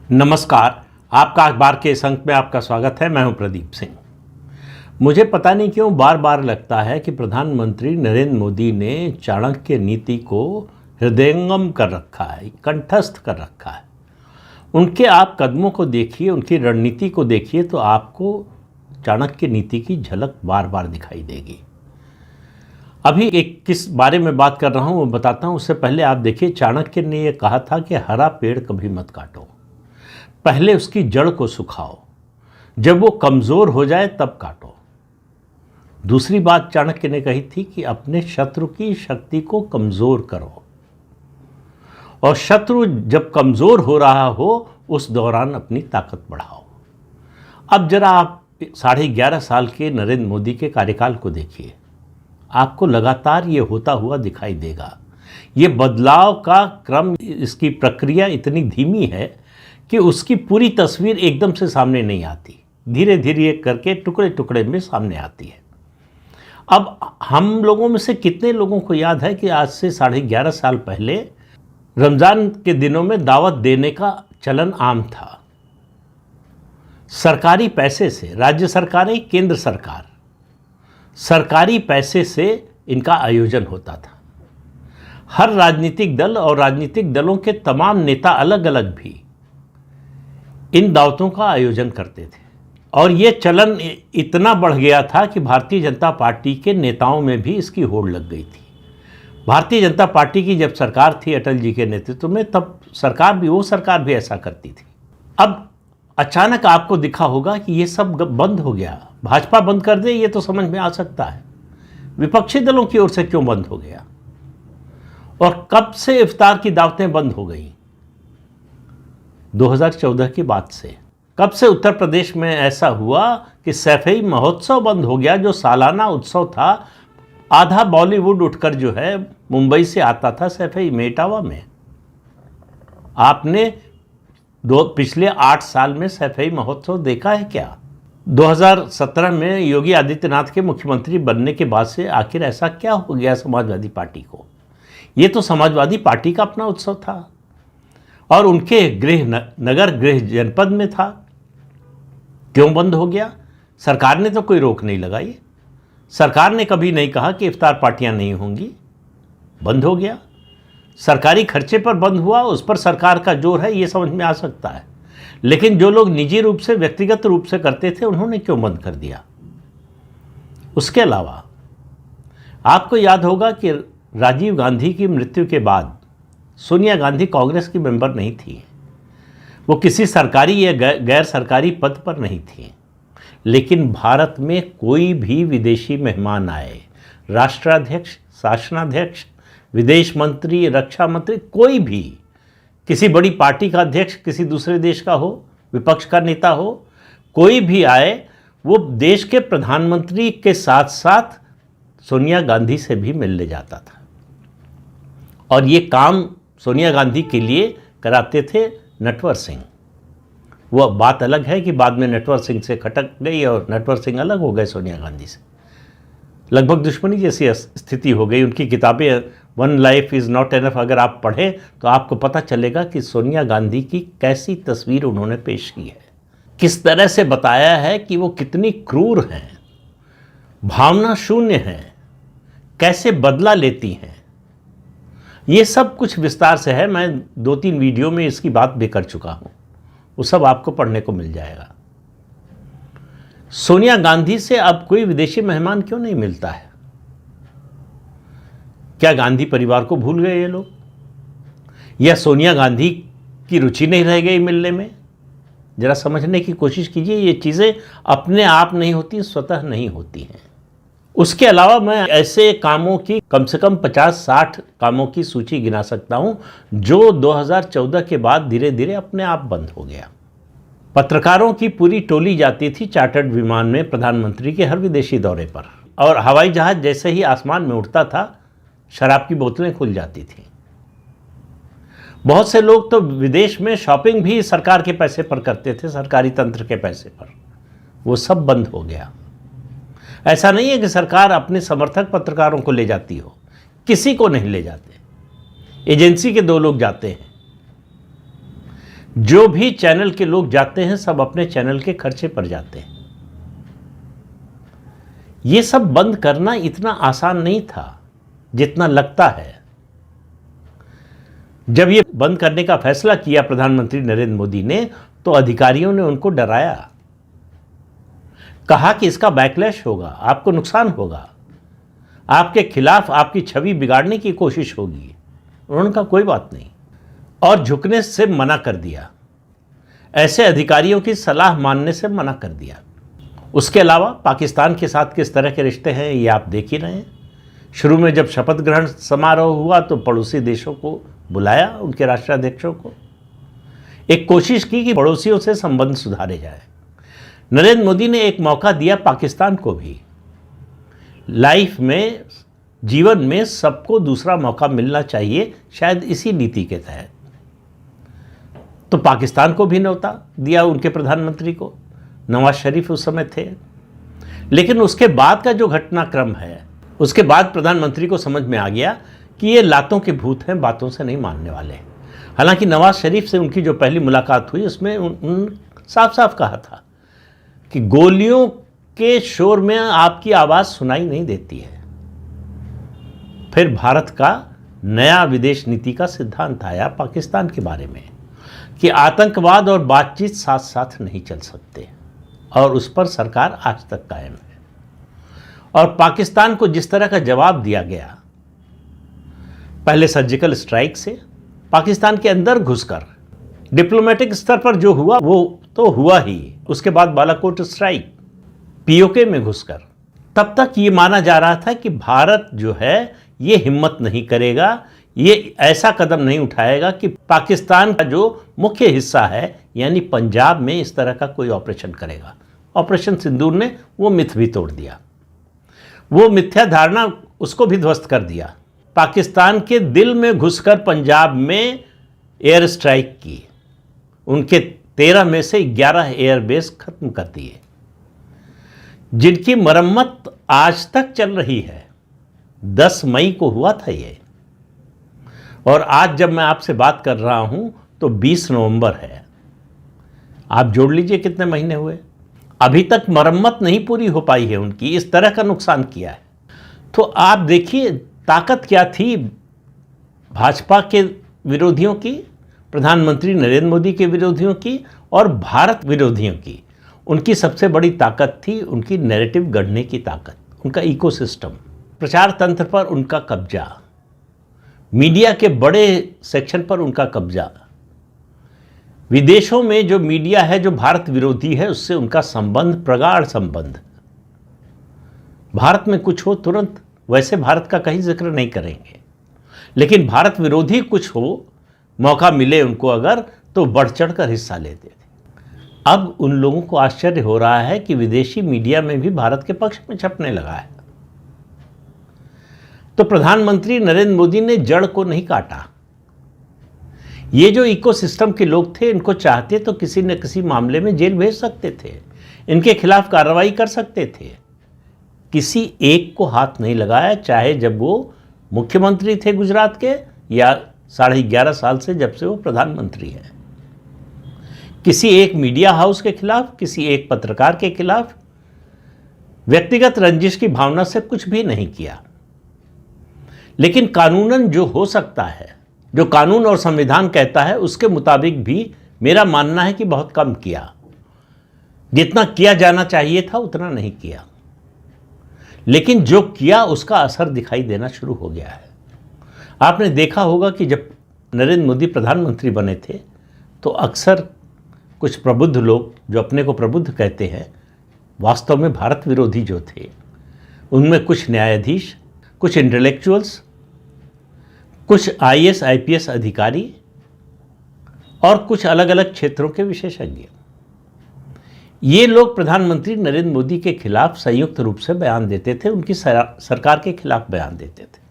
नमस्कार। आपका अखबार के इस अंक में आपका स्वागत है। मैं हूं प्रदीप सिंह। मुझे पता नहीं क्यों बार बार लगता है कि प्रधानमंत्री नरेंद्र मोदी ने चाणक्य नीति को हृदयंगम कर रखा है, कंठस्थ कर रखा है। उनके आप कदमों को देखिए, उनकी रणनीति को देखिए तो आपको चाणक्य नीति की झलक बार बार दिखाई देगी। अभी एक किस बारे में बात कर रहा हूं वो बताता हूं। उससे पहले आप देखिए, चाणक्य ने यह कहा था कि हरा पेड़ कभी मत काटो, पहले उसकी जड़ को सुखाओ, जब वो कमजोर हो जाए तब काटो। दूसरी बात चाणक्य ने कही थी कि अपने शत्रु की शक्ति को कमजोर करो, और शत्रु जब कमजोर हो रहा हो उस दौरान अपनी ताकत बढ़ाओ। अब जरा आप 11.5 साल के नरेंद्र मोदी के कार्यकाल को देखिए, आपको लगातार ये होता हुआ दिखाई देगा। ये बदलाव का क्रम, इसकी प्रक्रिया इतनी धीमी है कि उसकी पूरी तस्वीर एकदम से सामने नहीं आती, धीरे धीरे करके टुकड़े टुकड़े में सामने आती है। अब हम लोगों में से कितने लोगों को याद है कि आज से 11.5 साल पहले रमज़ान के दिनों में दावत देने का चलन आम था। सरकारी पैसे से, राज्य सरकारें, केंद्र सरकार, सरकारी पैसे से इनका आयोजन होता था। हर राजनीतिक दल और राजनीतिक दलों के तमाम नेता अलग अलग भी इन दावतों का आयोजन करते थे, और ये चलन इतना बढ़ गया था कि भारतीय जनता पार्टी के नेताओं में भी इसकी होड़ लग गई थी। भारतीय जनता पार्टी की जब सरकार थी अटल जी के नेतृत्व में, तब वो सरकार भी ऐसा करती थी। अब अचानक आपको दिखा होगा कि ये सब बंद हो गया। भाजपा बंद कर दे ये तो समझ में आ सकता है, विपक्षी दलों की ओर से क्यों बंद हो गया? और कब से इफ्तार की दावतें बंद हो गई? 2014 की बात से। कब से उत्तर प्रदेश में ऐसा हुआ कि सैफई महोत्सव बंद हो गया, जो सालाना उत्सव था। आधा बॉलीवुड उठकर जो है मुंबई से आता था सैफई में, इटावा में। आपने पिछले 8 साल में सैफई महोत्सव देखा है क्या? 2017 में योगी आदित्यनाथ के मुख्यमंत्री बनने के बाद से आखिर ऐसा क्या हो गया समाजवादी पार्टी को? ये तो समाजवादी पार्टी का अपना उत्सव था और उनके नगर गृह जनपद में था। क्यों बंद हो गया? सरकार ने तो कोई रोक नहीं लगाई। सरकार ने कभी नहीं कहा कि इफ्तार पार्टियां नहीं होंगी, बंद हो गया। सरकारी खर्चे पर बंद हुआ, उस पर सरकार का जोर है, ये समझ में आ सकता है। लेकिन जो लोग निजी रूप से, व्यक्तिगत रूप से करते थे, उन्होंने क्यों बंद कर दिया? उसके अलावा आपको याद होगा कि राजीव गांधी की मृत्यु के बाद सोनिया गांधी कांग्रेस की मेंबर नहीं थी। वो किसी सरकारी या गैर सरकारी पद पर नहीं थी। लेकिन भारत में कोई भी विदेशी मेहमान आए, राष्ट्राध्यक्ष, शासनाध्यक्ष, विदेश मंत्री, रक्षा मंत्री, कोई भी, किसी बड़ी पार्टी का अध्यक्ष किसी दूसरे देश का हो, विपक्ष का नेता हो, कोई भी आए, वो देश के प्रधानमंत्री के साथ साथ सोनिया गांधी से भी मिलने जाता था। और ये काम सोनिया गांधी के लिए कराते थे नटवर सिंह। वह बात अलग है कि बाद में नटवर सिंह से खटक गई और नटवर सिंह अलग हो गए सोनिया गांधी से। लगभग दुश्मनी जैसी स्थिति हो गई। उनकी किताबें one life is not enough अगर आप पढ़ें तो आपको पता चलेगा कि सोनिया गांधी की कैसी तस्वीर उन्होंने पेश की है, किस तरह से बताया है कि वो कितनी क्रूर हैं, भावना शून्य हैं, कैसे बदला लेती हैं। ये सब कुछ विस्तार से है। मैं 2-3 वीडियो में इसकी बात भी कर चुका हूँ, वो सब आपको पढ़ने को मिल जाएगा। सोनिया गांधी से अब कोई विदेशी मेहमान क्यों नहीं मिलता है? क्या गांधी परिवार को भूल गए ये लोग, या सोनिया गांधी की रुचि नहीं रह गई मिलने में? जरा समझने की कोशिश कीजिए। ये चीज़ें अपने आप नहीं होती, स्वतः नहीं होती हैं। उसके अलावा मैं ऐसे कामों की कम से कम 50-60 कामों की सूची गिना सकता हूं जो 2014 के बाद धीरे धीरे अपने आप बंद हो गया। पत्रकारों की पूरी टोली जाती थी चार्टर्ड विमान में प्रधानमंत्री के हर विदेशी दौरे पर, और हवाई जहाज जैसे ही आसमान में उड़ता था शराब की बोतलें खुल जाती थी। बहुत से लोग तो विदेश में शॉपिंग भी सरकार के पैसे पर करते थे, सरकारी तंत्र के पैसे पर। वो सब बंद हो गया। ऐसा नहीं है कि सरकार अपने समर्थक पत्रकारों को ले जाती हो, किसी को नहीं ले जाते। एजेंसी के 2 लोग जाते हैं। जो भी चैनल के लोग जाते हैं सब अपने चैनल के खर्चे पर जाते हैं। ये सब बंद करना इतना आसान नहीं था जितना लगता है। जब ये बंद करने का फैसला किया प्रधानमंत्री नरेंद्र मोदी ने, तो अधिकारियों ने उनको डराया, कहा कि इसका बैकलैश होगा, आपको नुकसान होगा, आपके खिलाफ आपकी छवि बिगाड़ने की कोशिश होगी। उन्होंने कहा कोई बात नहीं, और झुकने से मना कर दिया, ऐसे अधिकारियों की सलाह मानने से मना कर दिया। उसके अलावा पाकिस्तान के साथ किस तरह के रिश्ते हैं ये आप देख ही रहे हैं। शुरू में जब शपथ ग्रहण समारोह हुआ तो पड़ोसी देशों को बुलाया, उनके राष्ट्राध्यक्षों को, एक कोशिश की कि पड़ोसियों से संबंध सुधारे जाए। नरेंद्र मोदी ने एक मौका दिया पाकिस्तान को भी। लाइफ में, जीवन में सबको दूसरा मौका मिलना चाहिए, शायद इसी नीति के तहत। तो पाकिस्तान को भी न्योता दिया उनके प्रधानमंत्री को, नवाज शरीफ उस समय थे। लेकिन उसके बाद का जो घटनाक्रम है, उसके बाद प्रधानमंत्री को समझ में आ गया कि ये लातों के भूत हैं, बातों से नहीं मानने वाले। हालांकि नवाज शरीफ से उनकी जो पहली मुलाकात हुई उसमें उन साफ साफ कहा था कि गोलियों के शोर में आपकी आवाज़ सुनाई नहीं देती है। फिर भारत का नया विदेश नीति का सिद्धांत आया पाकिस्तान के बारे में कि आतंकवाद और बातचीत साथ साथ नहीं चल सकते, और उस पर सरकार आज तक कायम है। और पाकिस्तान को जिस तरह का जवाब दिया गया, पहले सर्जिकल स्ट्राइक से, पाकिस्तान के अंदर घुसकर, डिप्लोमेटिक स्तर पर जो हुआ वो तो हुआ ही, उसके बाद बालाकोट स्ट्राइक, पीओके में घुसकर, तब तक ये माना जा रहा था कि भारत जो है ये हिम्मत नहीं करेगा, ये ऐसा कदम नहीं उठाएगा कि पाकिस्तान का जो मुख्य हिस्सा है यानी पंजाब में इस तरह का कोई ऑपरेशन करेगा। ऑपरेशन सिंदूर ने वो मिथ भी तोड़ दिया, वो मिथ्या धारणा उसको भी ध्वस्त कर दिया। पाकिस्तान के दिल में घुसकर पंजाब में एयर स्ट्राइक की, उनके 13 में से 11 एयरबेस खत्म कर दिए, जिनकी मरम्मत आज तक चल रही है। 10 मई को हुआ था ये, और आज जब मैं आपसे बात कर रहा हूं तो 20 नवंबर है। आप जोड़ लीजिए कितने महीने हुए, अभी तक मरम्मत नहीं पूरी हो पाई है उनकी, इस तरह का नुकसान किया है। तो आप देखिए ताकत क्या थी भाजपा के विरोधियों की, प्रधानमंत्री नरेंद्र मोदी के विरोधियों की और भारत विरोधियों की। उनकी सबसे बड़ी ताकत थी उनकी नैरेटिव गढ़ने की ताकत, उनका इकोसिस्टम, प्रचार तंत्र पर उनका कब्जा, मीडिया के बड़े सेक्शन पर उनका कब्जा, विदेशों में जो मीडिया है जो भारत विरोधी है उससे उनका संबंध, प्रगाढ़ संबंध। भारत में कुछ हो तुरंत, वैसे भारत का कहीं जिक्र नहीं करेंगे, लेकिन भारत विरोधी कुछ हो, मौका मिले उनको अगर, तो बढ़ चढ़ कर हिस्सा लेते थे। अब उन लोगों को आश्चर्य हो रहा है कि विदेशी मीडिया में भी भारत के पक्ष में छपने लगा है। तो प्रधानमंत्री नरेंद्र मोदी ने जड़ को नहीं काटा। ये जो इकोसिस्टम के लोग थे, इनको चाहते तो किसी न किसी मामले में जेल भेज सकते थे, इनके खिलाफ कार्रवाई कर सकते थे। किसी एक को हाथ नहीं लगाया, चाहे जब वो मुख्यमंत्री थे गुजरात के या 11.5 साल से जब से वो प्रधानमंत्री हैं। किसी एक मीडिया हाउस के खिलाफ, किसी एक पत्रकार के खिलाफ व्यक्तिगत रंजिश की भावना से कुछ भी नहीं किया। लेकिन कानूनन जो हो सकता है, जो कानून और संविधान कहता है, उसके मुताबिक भी मेरा मानना है कि बहुत कम किया। जितना किया जाना चाहिए था उतना नहीं किया, लेकिन जो किया उसका असर दिखाई देना शुरू हो गया है। आपने देखा होगा कि जब नरेंद्र मोदी प्रधानमंत्री बने थे तो अक्सर कुछ प्रबुद्ध लोग, जो अपने को प्रबुद्ध कहते हैं, वास्तव में भारत विरोधी जो थे, उनमें कुछ न्यायाधीश, कुछ इंटेलेक्चुअल्स, कुछ IAS IPS अधिकारी और कुछ अलग अलग क्षेत्रों के विशेषज्ञ, ये लोग प्रधानमंत्री नरेंद्र मोदी के खिलाफ संयुक्त रूप से बयान देते थे, उनकी सरकार के खिलाफ बयान देते थे।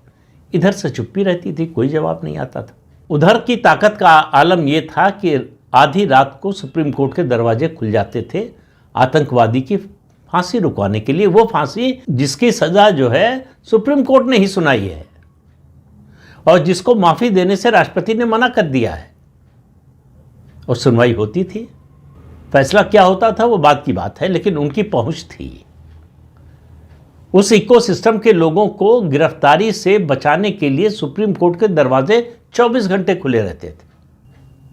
इधर से चुप्पी रहती थी, कोई जवाब नहीं आता था। उधर की ताकत का आलम यह था कि आधी रात को सुप्रीम कोर्ट के दरवाजे खुल जाते थे आतंकवादी की फांसी रुकवाने के लिए, वो फांसी जिसकी सजा जो है सुप्रीम कोर्ट ने ही सुनाई है और जिसको माफी देने से राष्ट्रपति ने मना कर दिया है। और सुनवाई होती थी। फैसला क्या होता था वो बात की बात है, लेकिन उनकी पहुंच थी। उस इकोसिस्टम के लोगों को गिरफ्तारी से बचाने के लिए सुप्रीम कोर्ट के दरवाजे 24 घंटे खुले रहते थे।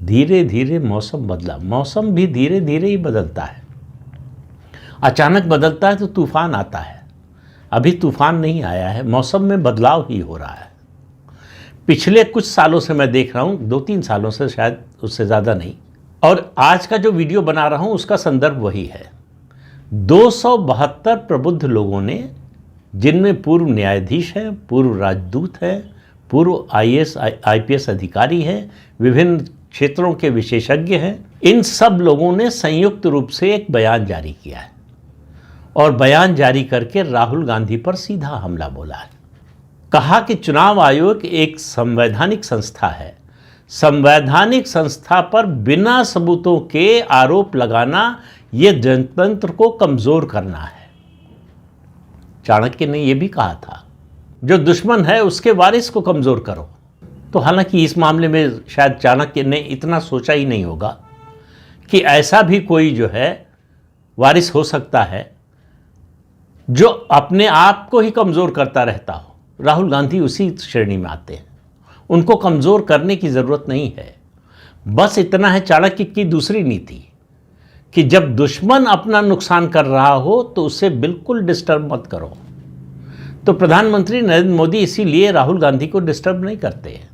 धीरे धीरे मौसम बदला। मौसम भी धीरे धीरे ही बदलता है। अचानक बदलता है तो तूफान आता है। अभी तूफान नहीं आया है, मौसम में बदलाव ही हो रहा है। पिछले कुछ सालों से मैं देख रहा हूँ, 2-3 सालों से, शायद उससे ज़्यादा नहीं। और आज का जो वीडियो बना रहा हूँ उसका संदर्भ वही है। 272 प्रबुद्ध लोगों ने, जिनमें पूर्व न्यायाधीश हैं, पूर्व राजदूत हैं, पूर्व IAS IPS अधिकारी हैं, विभिन्न क्षेत्रों के विशेषज्ञ हैं, इन सब लोगों ने संयुक्त रूप से एक बयान जारी किया है। और बयान जारी करके राहुल गांधी पर सीधा हमला बोला है। कहा कि चुनाव आयोग एक संवैधानिक संस्था है। संवैधानिक संस्था पर बिना सबूतों के आरोप लगाना यह जनतंत्र को कमजोर करना है। चाणक्य ने यह भी कहा था, जो दुश्मन है उसके वारिस को कमजोर करो। तो हालांकि इस मामले में शायद चाणक्य ने इतना सोचा ही नहीं होगा कि ऐसा भी कोई जो है वारिस हो सकता है जो अपने आप को ही कमजोर करता रहता हो। राहुल गांधी उसी श्रेणी में आते हैं। उनको कमजोर करने की जरूरत नहीं है। बस इतना है चाणक्य की दूसरी नीति कि जब दुश्मन अपना नुकसान कर रहा हो तो उसे बिल्कुल डिस्टर्ब मत करो। तो प्रधानमंत्री नरेंद्र मोदी इसीलिए राहुल गांधी को डिस्टर्ब नहीं करते हैं।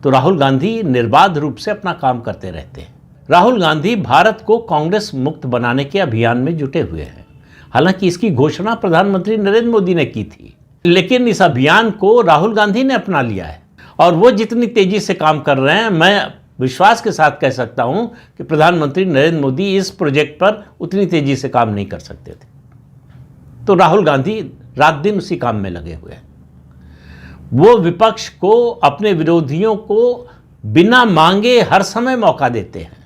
तो राहुल गांधी निर्बाध रूप से अपना काम करते रहते हैं। राहुल गांधी भारत को कांग्रेस मुक्त बनाने के अभियान में जुटे हुए हैं। हालांकि इसकी घोषणा प्रधानमंत्री नरेंद्र मोदी ने की थी, लेकिन इस अभियान को राहुल गांधी ने अपना लिया है। और वो जितनी तेजी से काम कर रहे हैं, मैं विश्वास के साथ कह सकता हूं कि प्रधानमंत्री नरेंद्र मोदी इस प्रोजेक्ट पर उतनी तेजी से काम नहीं कर सकते थे। तो राहुल गांधी रात दिन उसी काम में लगे हुए हैं। वो विपक्ष को, अपने विरोधियों को बिना मांगे हर समय मौका देते हैं।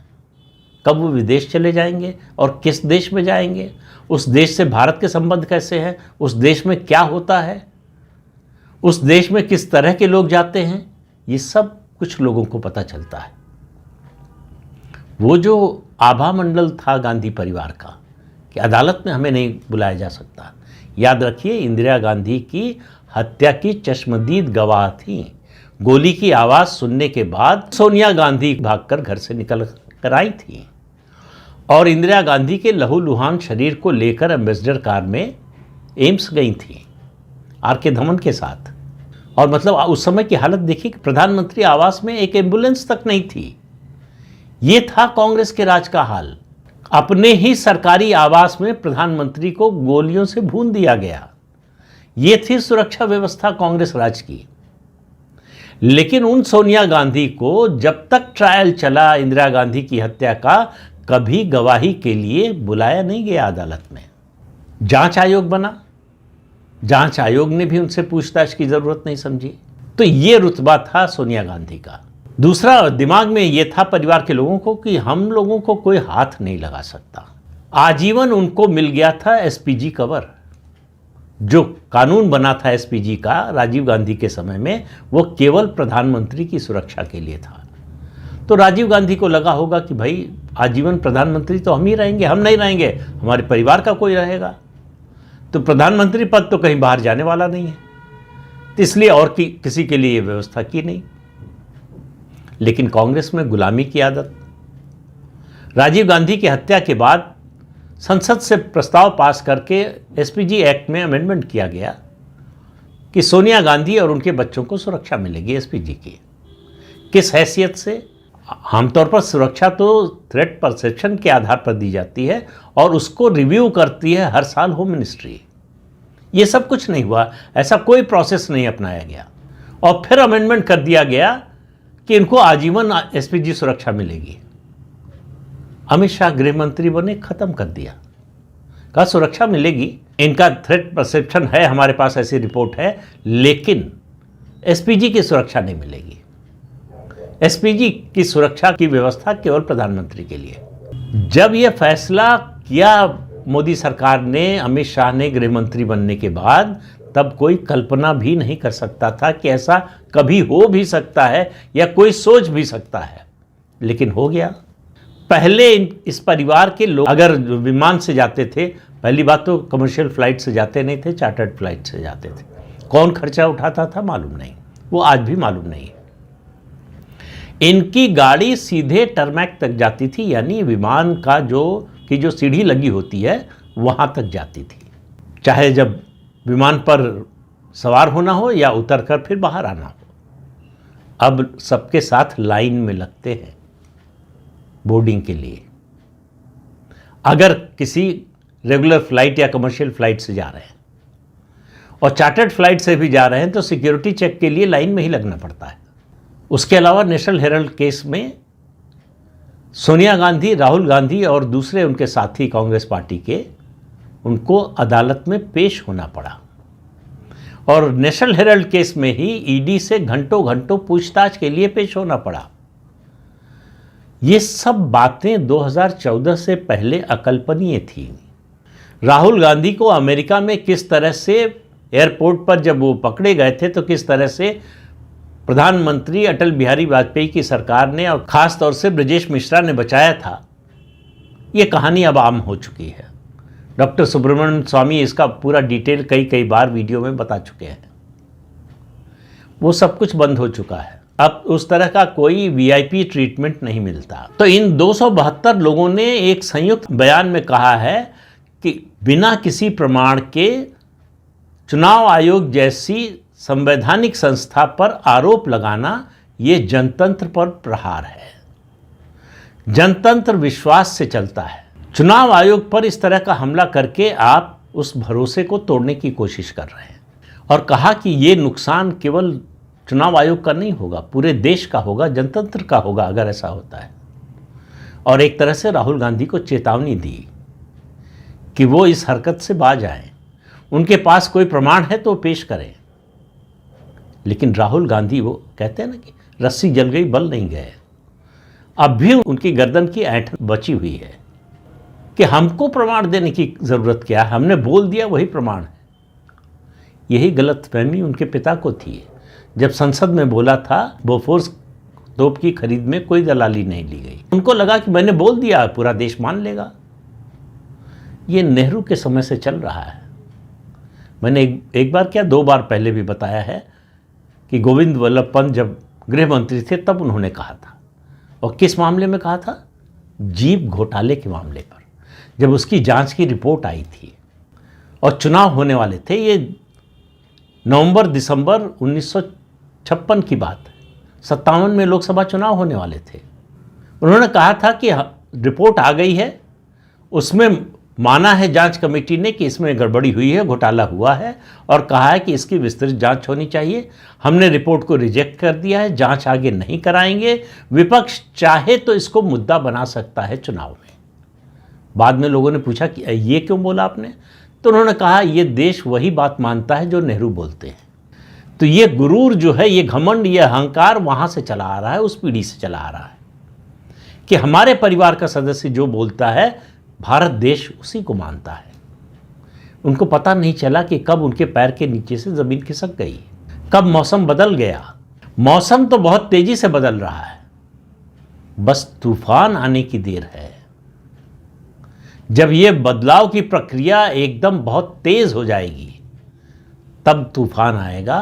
कब वो विदेश चले जाएंगे और किस देश में जाएंगे, उस देश से भारत के संबंध कैसे हैं, उस देश में क्या होता है, उस देश में किस तरह के लोग जाते हैं, ये सब कुछ लोगों को पता चलता है। वो जो आभा मंडल था गांधी परिवार का कि अदालत में हमें नहीं बुलाया जा सकता, याद रखिए इंदिरा गांधी की हत्या की चश्मदीद गवाह थी। गोली की आवाज़ सुनने के बाद सोनिया गांधी भागकर घर से निकल कर आई थी और इंदिरा गांधी के लहूलुहान शरीर को लेकर एम्बेसडर कार में एम्स गई थी RK धवन के साथ। और मतलब उस समय की हालत देखिए कि प्रधानमंत्री आवास में एक एम्बुलेंस तक नहीं थी। ये था कांग्रेस के राज का हाल। अपने ही सरकारी आवास में प्रधानमंत्री को गोलियों से भून दिया गया। ये थी सुरक्षा व्यवस्था कांग्रेस राज की। लेकिन उन सोनिया गांधी को जब तक ट्रायल चला इंदिरा गांधी की हत्या का, कभी गवाही के लिए बुलाया नहीं गया अदालत में। जांच आयोग बना, जांच आयोग ने भी उनसे पूछताछ की जरूरत नहीं समझी। तो ये रुतबा था सोनिया गांधी का। दूसरा, दिमाग में ये था परिवार के लोगों को कि हम लोगों को कोई हाथ नहीं लगा सकता। आजीवन उनको मिल गया था SPG कवर। जो कानून बना था SPG का राजीव गांधी के समय में, वो केवल प्रधानमंत्री की सुरक्षा के लिए था। तो राजीव गांधी को लगा होगा कि भाई आजीवन प्रधानमंत्री तो हम ही रहेंगे, हम नहीं रहेंगे, हमारे परिवार का कोई रहेगा। तो प्रधानमंत्री पद तो कहीं बाहर जाने वाला नहीं है, तो इसलिए और किसी के लिए व्यवस्था की नहीं। लेकिन कांग्रेस में गुलामी की आदत। राजीव गांधी की हत्या के बाद संसद से प्रस्ताव पास करके SPG एक्ट में अमेंडमेंट किया गया कि सोनिया गांधी और उनके बच्चों को सुरक्षा मिलेगी SPG की। किस हैसियत से? आमतौर पर सुरक्षा तो थ्रेट परसेप्शन के आधार पर दी जाती है और उसको रिव्यू करती है हर साल होम मिनिस्ट्री। ये सब कुछ नहीं हुआ, ऐसा कोई प्रोसेस नहीं अपनाया गया। और फिर अमेंडमेंट कर दिया गया कि इनको आजीवन SPG सुरक्षा मिलेगी। अमित शाह गृह मंत्री बने, खत्म कर दिया, कहा सुरक्षा मिलेगी, इनका थ्रेट परसेप्शन है, हमारे पास ऐसी रिपोर्ट है, लेकिन SPG की सुरक्षा नहीं मिलेगी। SPG की सुरक्षा की व्यवस्था केवल प्रधानमंत्री के लिए। जब यह फैसला किया मोदी सरकार ने, अमित शाह ने गृह मंत्री बनने के बाद, तब कोई कल्पना भी नहीं कर सकता था कि ऐसा कभी हो भी सकता है या कोई सोच भी सकता है, लेकिन हो गया। पहले इस परिवार के लोग अगर विमान से जाते थे, पहली बात तो कमर्शियल फ्लाइट से जाते नहीं थे, चार्टर्ड फ्लाइट से जाते थे। कौन खर्चा उठाता था मालूम नहीं, वो आज भी मालूम नहीं है। इनकी गाड़ी सीधे टरमैक तक जाती थी, यानी विमान का जो सीढ़ी लगी होती है वहां तक जाती थी, चाहे जब विमान पर सवार होना हो या उतरकर फिर बाहर आना हो। अब सबके साथ लाइन में लगते हैं बोर्डिंग के लिए। अगर किसी रेगुलर फ्लाइट या कमर्शियल फ्लाइट से जा रहे हैं और चार्टर्ड फ्लाइट से भी जा रहे हैं तो सिक्योरिटी चेक के लिए लाइन में ही लगना पड़ता है। उसके अलावा नेशनल हेराल्ड केस में सोनिया गांधी, राहुल गांधी और दूसरे उनके साथी कांग्रेस पार्टी के, उनको अदालत में पेश होना पड़ा। और नेशनल हेराल्ड केस में ही ईडी से घंटों घंटों पूछताछ के लिए पेश होना पड़ा। ये सब बातें 2014 से पहले अकल्पनीय थी। राहुल गांधी को अमेरिका में किस तरह से एयरपोर्ट पर जब वो पकड़े गए थे तो किस तरह से प्रधानमंत्री अटल बिहारी वाजपेयी की सरकार ने और ख़ास तौर से ब्रजेश मिश्रा ने बचाया था, ये कहानी अब आम हो चुकी है। डॉक्टर सुब्रमण्यम स्वामी इसका पूरा डिटेल कई बार वीडियो में बता चुके हैं। वो सब कुछ बंद हो चुका है। अब उस तरह का कोई वीआईपी ट्रीटमेंट नहीं मिलता। तो इन 272 लोगों ने एक संयुक्त बयान में कहा है कि बिना किसी प्रमाण के चुनाव आयोग जैसी संवैधानिक संस्था पर आरोप लगाना ये जनतंत्र पर प्रहार है। जनतंत्र विश्वास से चलता है। चुनाव आयोग पर इस तरह का हमला करके आप उस भरोसे को तोड़ने की कोशिश कर रहे हैं। और कहा कि ये नुकसान केवल चुनाव आयोग का नहीं होगा, पूरे देश का होगा, जनतंत्र का होगा अगर ऐसा होता है। और एक तरह से राहुल गांधी को चेतावनी दी कि वो इस हरकत से बाज आए। उनके पास कोई प्रमाण है तो पेश करें। लेकिन राहुल गांधी, वो कहते हैं ना कि रस्सी जल गई बल नहीं गए, अब भी उनकी गर्दन की ऐंठन बची हुई है कि हमको प्रमाण देने की ज़रूरत क्या है, हमने बोल दिया वही प्रमाण है। यही गलतफहमी उनके पिता को थी जब संसद में बोला था बोफोर्स तोप की खरीद में कोई दलाली नहीं ली गई। उनको लगा कि मैंने बोल दिया पूरा देश मान लेगा। ये नेहरू के समय से चल रहा है। मैंने एक बार क्या 2 बार पहले भी बताया है कि गोविंद वल्लभ पंत जब गृह मंत्री थे तब उन्होंने कहा था, और किस मामले में कहा था, जीप घोटाले के मामले पर, जब उसकी जांच की रिपोर्ट आई थी और चुनाव होने वाले थे। ये नवंबर-दिसंबर 1956 की बात है। 57 में लोकसभा चुनाव होने वाले थे। उन्होंने कहा था कि रिपोर्ट आ गई है, उसमें माना है जांच कमेटी ने कि इसमें गड़बड़ी हुई है, घोटाला हुआ है, और कहा है कि इसकी विस्तृत जांच होनी चाहिए। हमने रिपोर्ट को रिजेक्ट कर दिया है, जांच आगे नहीं कराएंगे। विपक्ष चाहे तो इसको मुद्दा बना सकता है चुनाव में। बाद में लोगों ने पूछा कि ये क्यों बोला आपने, तो उन्होंने कहा ये देश वही बात मानता है जो नेहरू बोलते हैं। तो ये गुरूर जो है, ये घमंड, ये अहंकार वहाँ से चला आ रहा है, उस पीढ़ी से चला आ रहा है कि हमारे परिवार का सदस्य जो बोलता है भारत देश उसी को मानता है। उनको पता नहीं चला कि कब उनके पैर के नीचे से ज़मीन खिसक गई, कब मौसम बदल गया। मौसम तो बहुत तेज़ी से बदल रहा है, बस तूफान आने की देर है। जब ये बदलाव की प्रक्रिया एकदम बहुत तेज़ हो जाएगी तब तूफान आएगा।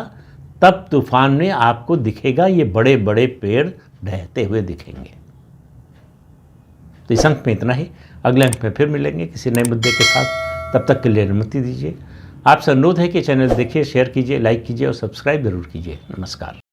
तब तूफान में आपको दिखेगा ये बड़े बड़े पेड़ ढहते हुए दिखेंगे। तो इस अंक में इतना ही। अगले अंक में फिर मिलेंगे किसी नए मुद्दे के साथ। तब तक के लिए अनुमति दीजिए। आपसे अनुरोध है कि चैनल देखिए, शेयर कीजिए, लाइक कीजिए और सब्सक्राइब जरूर कीजिए। नमस्कार।